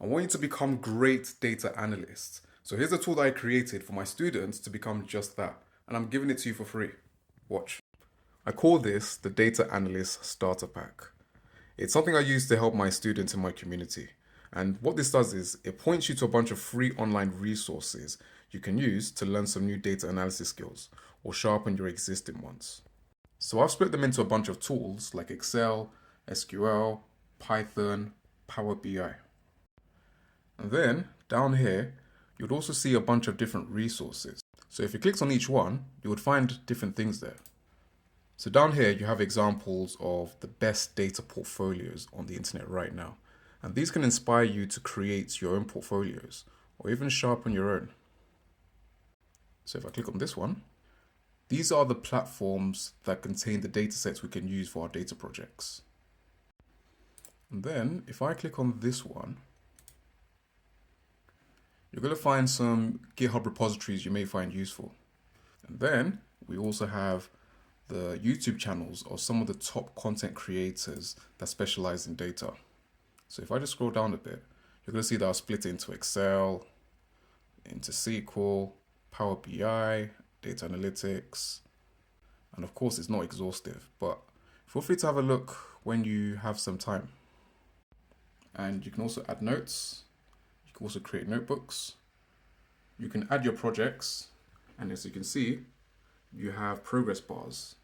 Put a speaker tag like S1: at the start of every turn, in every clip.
S1: I want you to become great data analysts. So here's a tool that I created for my students to become just that. And I'm giving it to you for free. Watch. I call this the Data Analyst Starter Pack. It's something I use to help my students in my community. And what this does is it points you to a bunch of free online resources you can use to learn some new data analysis skills or sharpen your existing ones. So I've split them into a bunch of tools like Excel, SQL, Python, Power BI. And then down here, you'd also see a bunch of different resources. So if you clicked on each one, you would find different things there. So down here, you have examples of the best data portfolios on the internet right now. And these can inspire you to create your own portfolios or even sharpen your own. So if I click on this one, these are the platforms that contain the datasets we can use for our data projects. And then if I click on this one, you're going to find some GitHub repositories you may find useful. And then we also have the YouTube channels of some of the top content creators that specialize in data. So if I just scroll down a bit, you're going to see that I'll split it into Excel, into SQL, Power BI, data analytics, and of course it's not exhaustive, but feel free to have a look when you have some time. And you can also add notes. You can also create notebooks. You can add your projects, and as you can see, you have progress bars,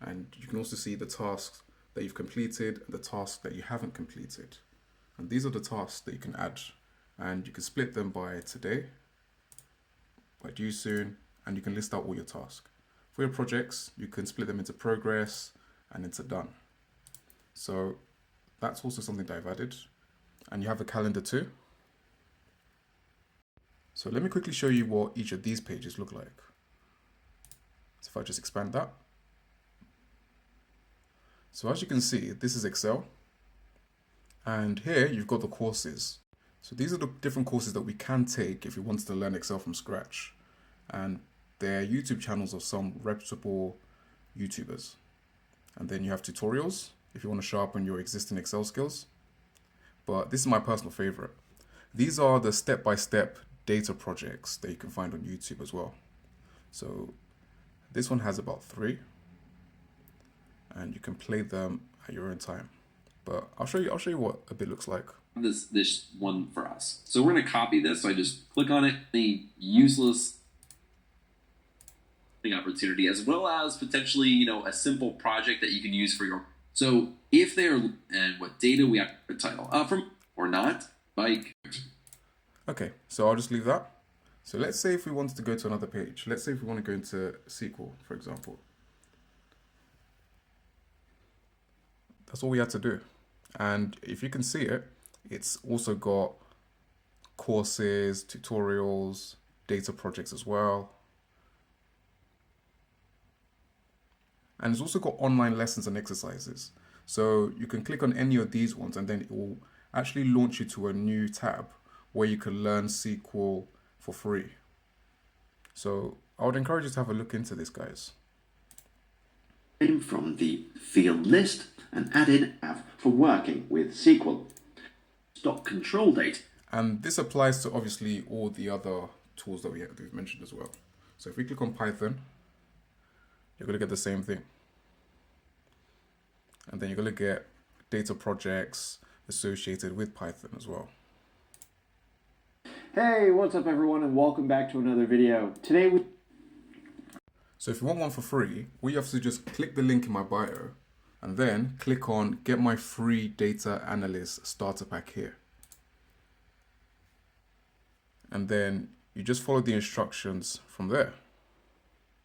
S1: and you can also see the tasks that you've completed and the tasks that you haven't completed. And these are the tasks that you can add, and you can split them by today, by due soon, and you can list out all your tasks. For your projects, you can split them into progress and into done. So that's also something that I've added. And you have a calendar too. So let me quickly show you what each of these pages look like. So if I just expand that. So as you can see, this is Excel. And here you've got the courses. So these are the different courses that we can take if we wanted to learn Excel from scratch. And they're YouTube channels of some reputable YouTubers. And then you have tutorials if you want to sharpen your existing Excel skills. But this is my personal favorite. These are the step-by-step data projects that you can find on YouTube as well. So this one has about 3, and you can play them at your own time. But I'll show you what a bit looks like.
S2: This one for us. So we're going to copy this. So I just click on it, the useless opportunity, as well as potentially, a simple project that you can use for your. So if they're, and what data we have to title from or not, like.
S1: Okay, so I'll just leave that. So let's say if we wanted to go to another page, let's say if we want to go into SQL, for example. That's all we had to do. And if you can see it, it's also got courses, tutorials, data projects as well. And it's also got online lessons and exercises. So you can click on any of these ones and then it will actually launch you to a new tab where you can learn SQL for free. So I would encourage you to have a look into this, guys.
S3: From the field list and add in app for working with SQL. Stock control date.
S1: And this applies to obviously all the other tools that we've mentioned as well. So if we click on Python, you're going to get the same thing. And then you're going to get data projects associated with Python as well.
S4: Hey, what's up everyone, and welcome back to another video.
S1: So if you want one for free, all you have to do is just click the link in my bio and then click on get my free data analyst starter pack here. And then you just follow the instructions from there.